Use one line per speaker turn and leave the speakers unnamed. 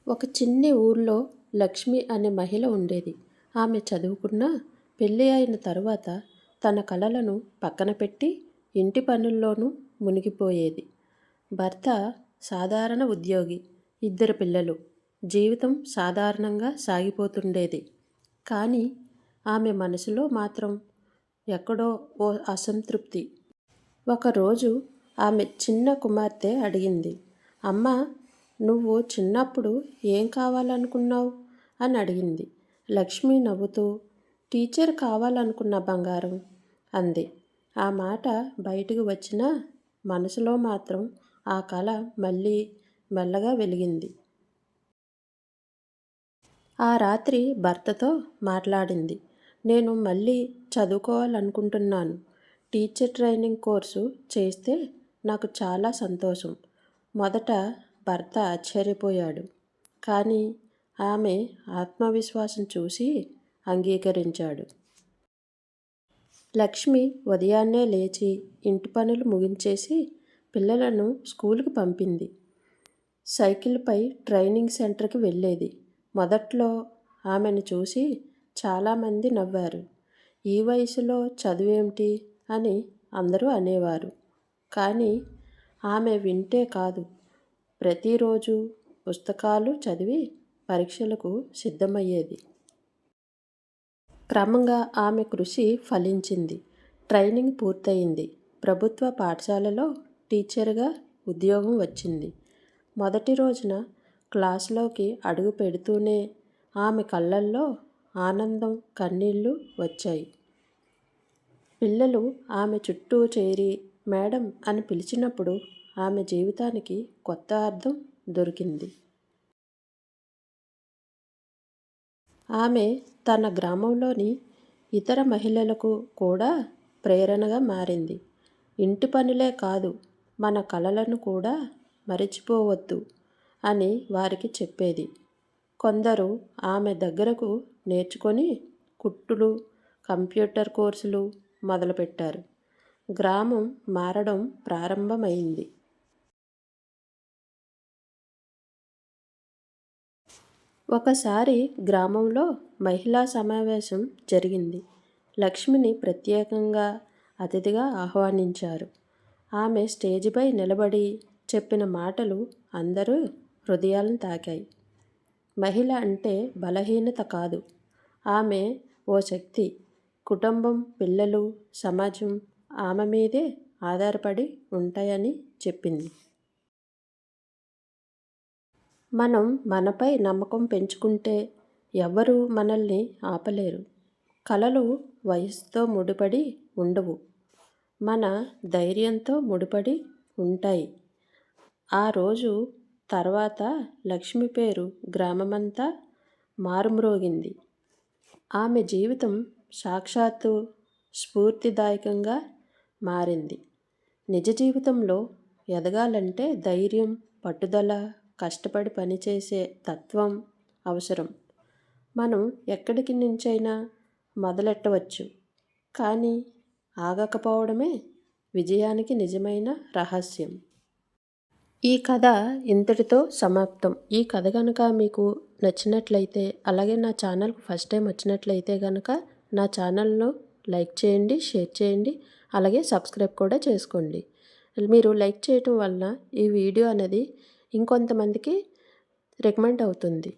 ఒక చిన్ని ఊర్లో లక్ష్మి అనే మహిళ ఉండేది. ఆమె చదువుకున్నా, పెళ్ళి అయిన తరువాత తన కలలను పక్కన పెట్టి ఇంటి పనుల్లోనూ మునిగిపోయేది. భర్త సాధారణ ఉద్యోగి, ఇద్దరు పిల్లలు. జీవితం సాధారణంగా సాగిపోతుండేది. కానీ ఆమె మనసులో మాత్రం ఎక్కడో ఓ అసంతృప్తి. ఒకరోజు ఆమె చిన్న కుమార్తె అడిగింది, అమ్మా, నువ్వు చిన్నప్పుడు ఏం కావాలనుకున్నావు అని అడిగింది. లక్ష్మి నవ్వుతూ, టీచర్ కావాలనుకున్న బంగారం అంది. ఆ మాట బయటకు వచ్చినా మనసులో మాత్రం ఆ కల మళ్ళీ మెల్లగా వెలిగింది. ఆ రాత్రి భర్తతో మాట్లాడింది. నేను మళ్ళీ చదువుకోవాలనుకుంటున్నాను. టీచర్ ట్రైనింగ్ కోర్సు చేస్తే నాకు చాలా సంతోషం. మొదట భర్త ఆశ్చర్యపోయాడు. కానీ ఆమె ఆత్మవిశ్వాసం చూసి అంగీకరించాడు. లక్ష్మి ఉదయాన్నే లేచి ఇంటి పనులు ముగించేసి పిల్లలను స్కూలుకు పంపింది. సైకిల్పై ట్రైనింగ్ సెంటర్కి వెళ్ళేది. మొదట్లో ఆమెను చూసి చాలామంది నవ్వారు. ఈ వయసులో చదువేమిటి అని అందరూ అనేవారు. కానీ ఆమె వింటే కాదు, ప్రతిరోజు పుస్తకాలు చదివి పరీక్షలకు సిద్ధమయ్యేది. క్రమంగా ఆమె కృషి ఫలించింది. ట్రైనింగ్ పూర్తయింది. ప్రభుత్వ పాఠశాలలో టీచర్గా ఉద్యోగం వచ్చింది. మొదటి రోజున క్లాసులోకి అడుగు పెడుతూనే ఆమె కళ్ళల్లో ఆనందం, కన్నీళ్లు వచ్చాయి. పిల్లలు ఆమె చుట్టూ చేరి మేడం అని పిలిచినప్పుడు ఆమె జీవితానికి కొత్త అర్థం దొరికింది. ఆమె తన గ్రామంలోని ఇతర మహిళలకు కూడా ప్రేరణగా మారింది. ఇంటి పనులే కాదు, మన కలలను కూడా మరిచిపోవద్దు అని వారికి చెప్పేది. కొందరు ఆమె దగ్గరకు నేర్చుకొని కుట్టులు, కంప్యూటర్ కోర్సులు మొదలుపెట్టారు. గ్రామం మారడం ప్రారంభమైంది. ఒకసారి గ్రామంలో మహిళా సమావేశం జరిగింది. లక్ష్మిని ప్రత్యేకంగా అతిథిగా ఆహ్వానించారు. ఆమె స్టేజిపై నిలబడి చెప్పిన మాటలు అందరూ హృదయాలను తాకాయి. మహిళ అంటే బలహీనత కాదు, ఆమె ఓ శక్తి. కుటుంబం, పిల్లలు, సమాజం ఆమె మీదే ఆధారపడి ఉంటాయని చెప్పింది. మనం మనపై నమ్మకం పెంచుకుంటే ఎవ్వరూ మనల్ని ఆపలేరు. కలలు వయసుతో ముడిపడి ఉండవు, మన ధైర్యంతో ముడిపడి ఉంటాయి. ఆ రోజు తర్వాత లక్ష్మి పేరు గ్రామమంతా మారుమ్రోగింది. ఆమె జీవితం సాక్షాత్తు స్ఫూర్తిదాయకంగా మారింది. నిజ జీవితంలో ఎదగాలంటే ధైర్యం, పట్టుదల, కష్టపడి పనిచేసే తత్వం అవసరం. మనం ఎక్కడికి నుంచైనా మొదలెట్టవచ్చు, కానీ ఆగకపోవడమే విజయానికి నిజమైన రహస్యం. ఈ కథ ఇంతటితో సమాప్తం. ఈ కథ కనుక మీకు నచ్చినట్లయితే, అలాగే నా ఛానల్కు ఫస్ట్ టైం వచ్చినట్లయితే కనుక నా ఛానల్ను లైక్ చేయండి, షేర్ చేయండి, అలాగే సబ్స్క్రైబ్ కూడా చేసుకోండి. మీరు లైక్ చేయటం వలన ఈ వీడియో అనేది ఇంకొంతమందికి రికమెండ్ అవుతుంది.